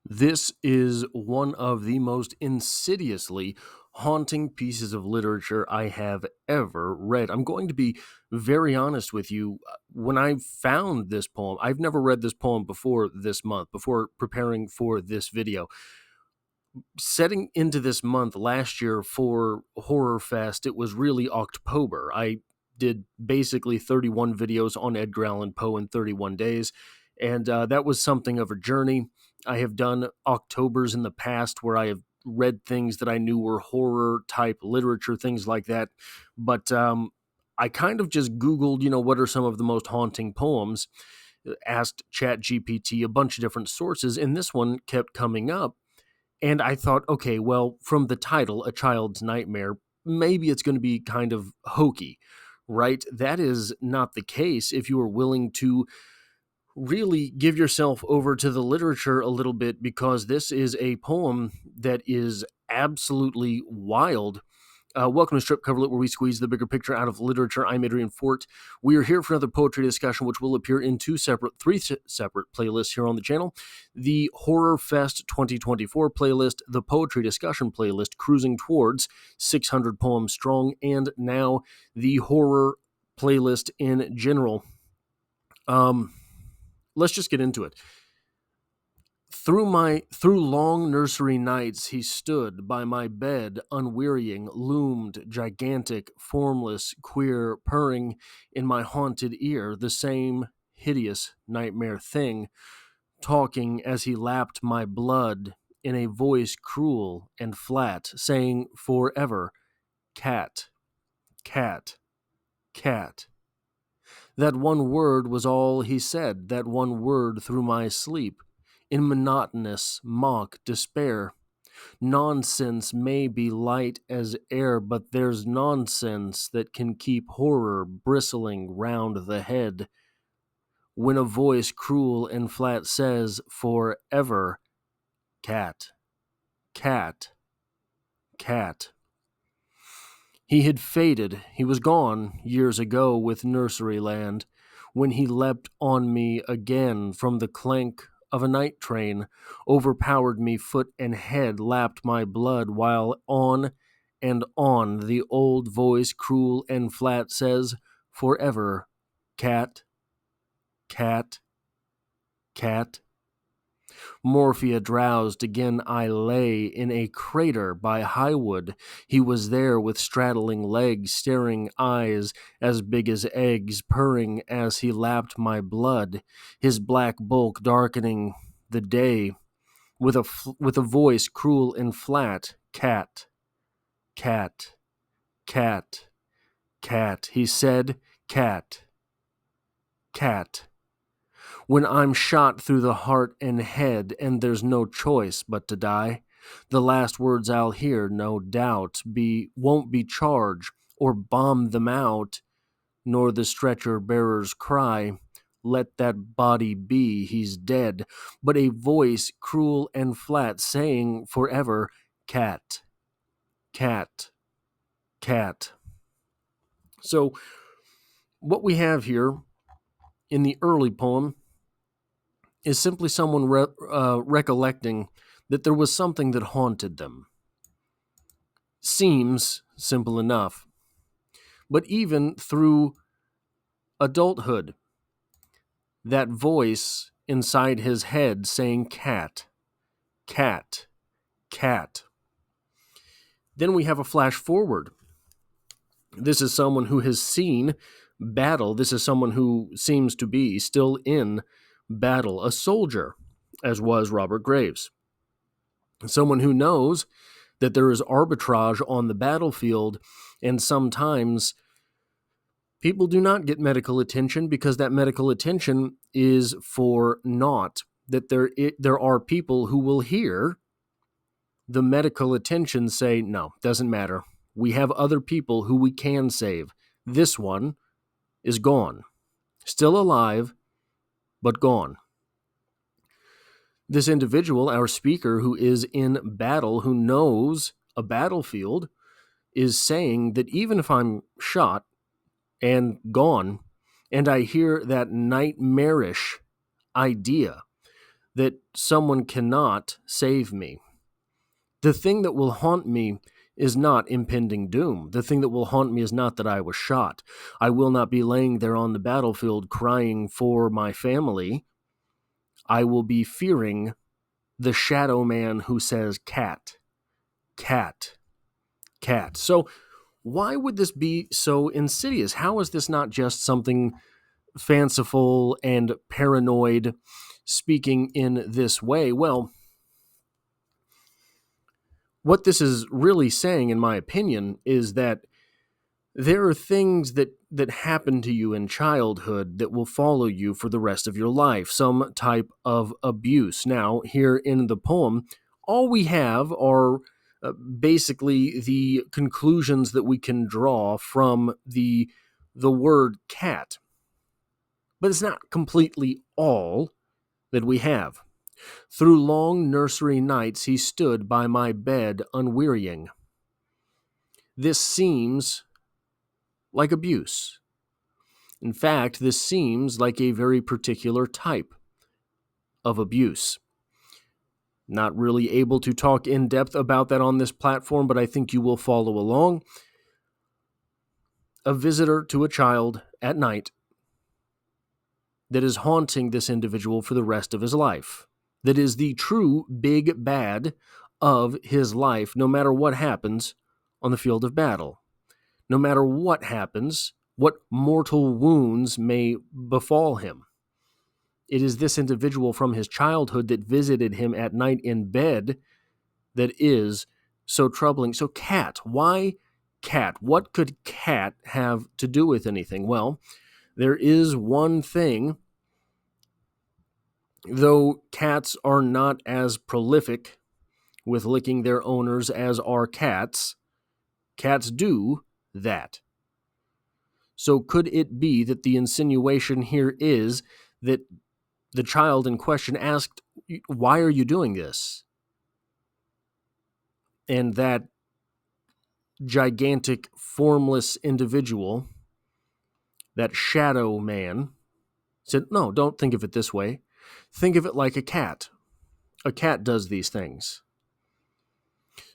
This is one of the most insidiously haunting pieces of literature I have ever read. I'm going to be very honest with you. When I found this poem, I've never read this poem before this month, before preparing for this video. Setting into this month last year for Horror Fest, it was really October. I did basically 31 videos on Edgar Allan Poe in 31 days, and that was something of a journey. I have done Octobers in the past where I have read things that I knew were horror type literature, things like that. But I kind of just Googled, what are some of the most haunting poems, asked ChatGPT a bunch of different sources, and this one kept coming up. And I thought, okay, well, from the title, A Child's Nightmare, maybe it's going to be kind of hokey, right? That is not the case if you are willing to really give yourself over to the literature a little bit, because this is a poem that is absolutely wild. Welcome to Strip Cover Lit, where we squeeze the bigger picture out of literature. I'm Adrian Fort. We are here for another poetry discussion, which will appear in three separate playlists here on the channel: the Horror Fest 2024 playlist, the Poetry Discussion playlist, cruising towards 600 poems strong, and now the horror playlist in general. Let's just get into it. Through long nursery nights he stood by my bed, unwearying, loomed, gigantic, formless, queer, purring in my haunted ear, the same hideous nightmare thing, talking as he lapped my blood in a voice cruel and flat, saying forever, cat, cat, cat. That one word was all he said, that one word through my sleep, in monotonous mock despair. Nonsense may be light as air, but there's nonsense that can keep horror bristling round the head. When a voice cruel and flat says, forever, cat, cat, cat. He had faded, he was gone years ago with nursery land, when he leapt on me again from the clank of a night train, overpowered me foot and head, lapped my blood, while on and on the old voice, cruel and flat, says, forever, cat, cat, cat. Morphia drowsed, again I lay in a crater by Highwood. He was there with straddling legs, staring eyes as big as eggs, purring as he lapped my blood, his black bulk darkening the day, with a voice cruel and flat, cat, cat, cat, cat. He said, cat, cat. When I'm shot through the heart and head, and there's no choice but to die, the last words I'll hear, no doubt, won't be charge or bomb them out, nor the stretcher bearer's cry, let that body be, he's dead, but a voice cruel and flat saying forever, cat, cat, cat. So, what we have here in the early poem is simply someone recollecting that there was something that haunted them. Seems simple enough. But even through adulthood, that voice inside his head saying cat, cat, cat. Then we have a flash forward. This is someone who has seen battle. This is someone who seems to be still in battle, a soldier, as was Robert Graves. Someone who knows that there is arbitrage on the battlefield, and sometimes people do not get medical attention because that medical attention is for naught. That there are people who will hear the medical attention say, no, doesn't matter. We have other people who we can save. This one is gone. Still alive, but gone. This individual, our speaker, who is in battle, who knows a battlefield, is saying that even if I'm shot and gone, and I hear that nightmarish idea that someone cannot save me. The thing that will haunt me is not impending doom. The thing that will haunt me is not that I was shot. I will not be laying there on the battlefield crying for my family. I will be fearing the shadow man who says, "Cat, cat, cat." So why would this be so insidious? How is this not just something fanciful and paranoid speaking in this way? Well, what this is really saying, in my opinion, is that there are things that happen to you in childhood that will follow you for the rest of your life, some type of abuse. Now, here in the poem, all we have are basically the conclusions that we can draw from the word cat. But it's not completely all that we have. Through long nursery nights he stood by my bed unwearying. This seems like abuse. In fact, this seems like a very particular type of abuse. Not really able to talk in depth about that on this platform, but I think you will follow along. A visitor to a child at night that is haunting this individual for the rest of his life. That is the true big bad of his life, no matter what happens on the field of battle. No matter what happens, what mortal wounds may befall him. It is this individual from his childhood that visited him at night in bed that is so troubling. So cat, why cat? What could cat have to do with anything? Well, there is one thing. Though cats are not as prolific with licking their owners as are cats, cats do that. So could it be that the insinuation here is that the child in question asked, "Why are you doing this?" And that gigantic, formless individual, that shadow man, said, "No, don't think of it this way. Think of it like a cat. A cat does these things."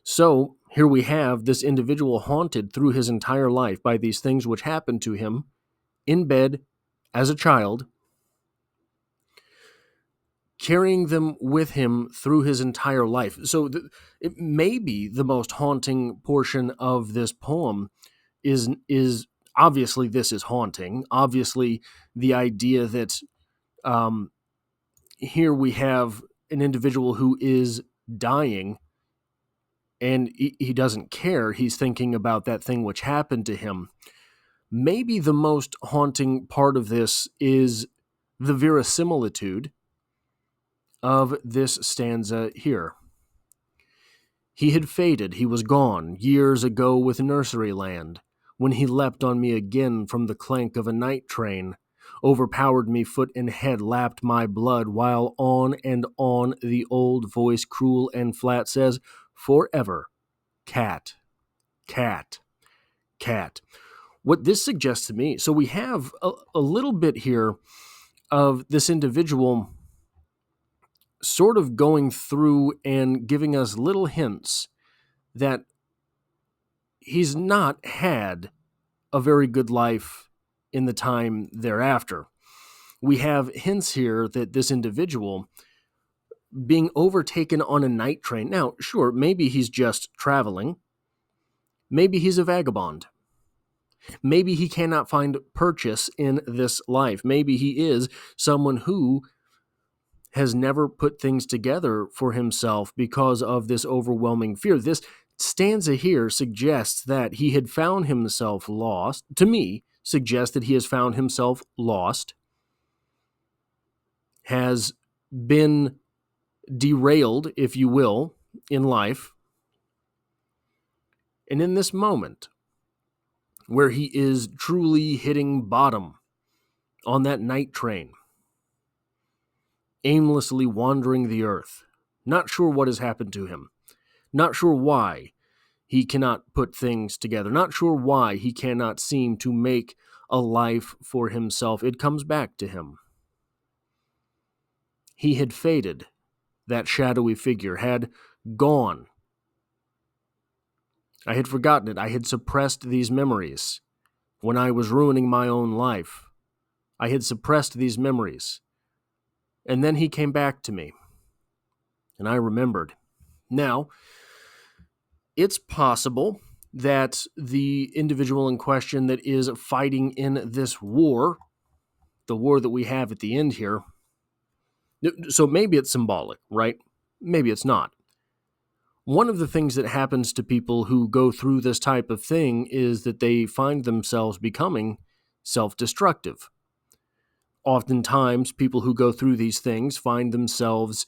So here we have this individual haunted through his entire life by these things which happened to him in bed as a child, carrying them with him through his entire life. So it may be the most haunting portion of this poem is obviously this is haunting. Obviously, the idea that here we have an individual who is dying and he doesn't care. He's thinking about that thing which happened to him. Maybe the most haunting part of this is the verisimilitude of this stanza here. He had faded, he was gone, years ago with Nurseryland, when he leapt on me again from the clank of a night train, overpowered me foot and head, lapped my blood, while on and on the old voice, cruel and flat, says, "Forever, cat, cat, cat." What this suggests to me, so we have a little bit here of this individual sort of going through and giving us little hints that he's not had a very good life in the time thereafter. We have hints here that this individual being overtaken on a night train. Now, sure, maybe he's just traveling. Maybe he's a vagabond. Maybe he cannot find purchase in this life. Maybe he is someone who has never put things together for himself because of this overwhelming fear. This stanza here suggests that he had found himself lost. To me, suggests that he has found himself lost, has been derailed, if you will, in life. And in this moment, where he is truly hitting bottom on that night train, aimlessly wandering the earth, not sure what has happened to him, not sure why he cannot put things together, not sure why he cannot seem to make a life for himself. It comes back to him. He had faded. That shadowy figure had gone. I had forgotten it. I had suppressed these memories when I was ruining my own life. I had suppressed these memories. And then he came back to me, and I remembered. Now, it's possible that the individual in question that is fighting in this war, the war that we have at the end here, so maybe it's symbolic, right? Maybe it's not. One of the things that happens to people who go through this type of thing is that they find themselves becoming self-destructive. Oftentimes, people who go through these things find themselves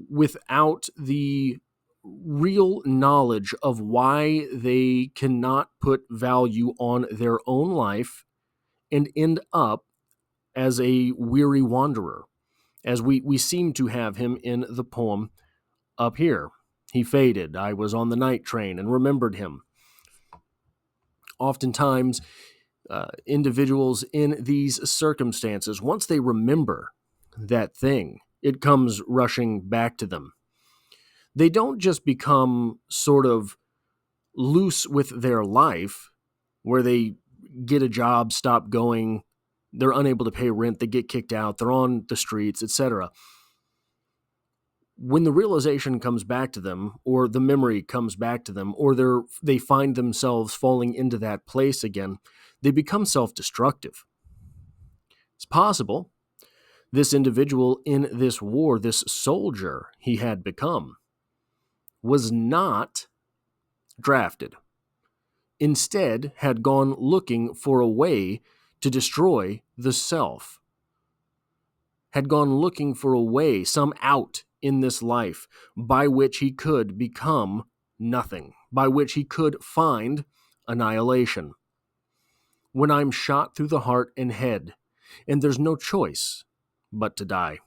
without the real knowledge of why they cannot put value on their own life and end up as a weary wanderer, as we seem to have him in the poem up here. He faded. I was on the night train and remembered him. Oftentimes, individuals in these circumstances, once they remember that thing, it comes rushing back to them. They don't just become sort of loose with their life, where they get a job, stop going, they're unable to pay rent, they get kicked out, they're on the streets, etc. When the realization comes back to them, or the memory comes back to them, or they find themselves falling into that place again, they become self-destructive. It's possible this individual in this war, this soldier he had become, was not drafted. Instead, had gone looking for a way to destroy the self. Had gone looking for a way, some out in this life by which he could become nothing, by which he could find annihilation. When I'm shot through the heart and head, and there's no choice but to die.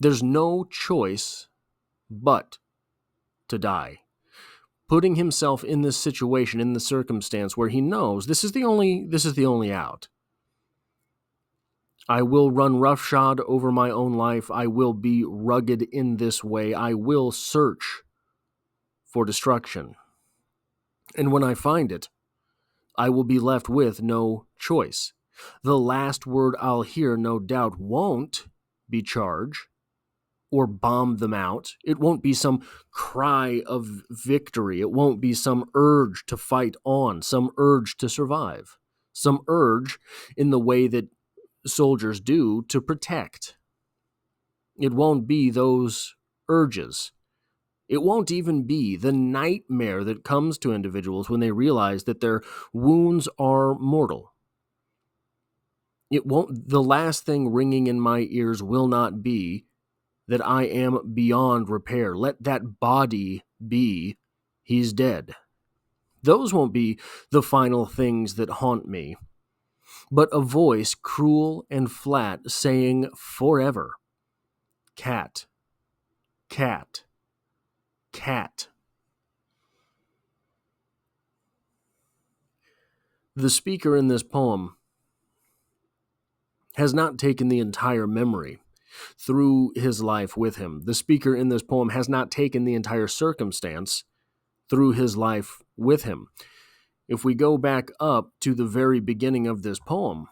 There's no choice but to die. Putting himself in this situation, in the circumstance where he knows this is the only out. I will run roughshod over my own life. I will be rugged in this way. I will search for destruction. And when I find it, I will be left with no choice. The last word I'll hear, no doubt, won't be charge or bomb them out. It won't be some cry of victory. It won't be some urge to fight on, some urge to survive, some urge in the way that soldiers do to protect. It won't be those urges. It won't even be the nightmare that comes to individuals when they realize that their wounds are mortal. It won't. The last thing ringing in my ears will not be that I am beyond repair. Let that body be. He's dead. Those won't be the final things that haunt me, but a voice cruel and flat saying forever, cat, cat, cat. The speaker in this poem has not taken the entire memory through his life with him. The speaker in this poem has not taken the entire circumstance through his life with him. If we go back up to the very beginning of this poem,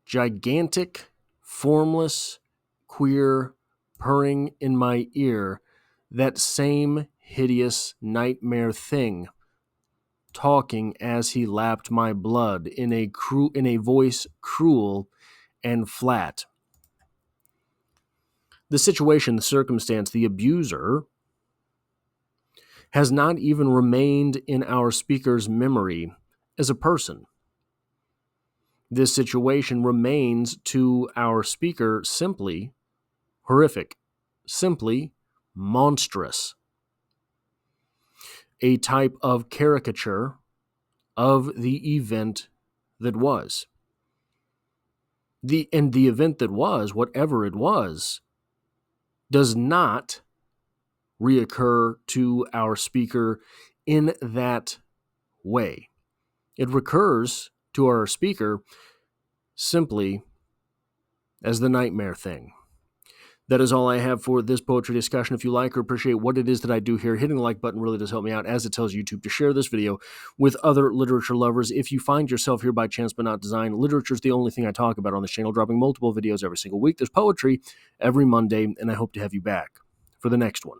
gigantic, formless, queer, purring in my ear, that same hideous nightmare thing, talking as he lapped my blood in a voice cruel and flat. The situation, the circumstance, the abuser has not even remained in our speaker's memory as a person. This situation remains to our speaker simply horrific, simply monstrous. A type of caricature of the event that was. The event that was, whatever it was, does not reoccur to our speaker in that way. It recurs to our speaker simply as the nightmare thing. That is all I have for this poetry discussion. If you like or appreciate what it is that I do here, hitting the like button really does help me out, as it tells YouTube to share this video with other literature lovers. If you find yourself here by chance but not design, literature is the only thing I talk about on this channel, dropping multiple videos every single week. There's poetry every Monday, and I hope to have you back for the next one.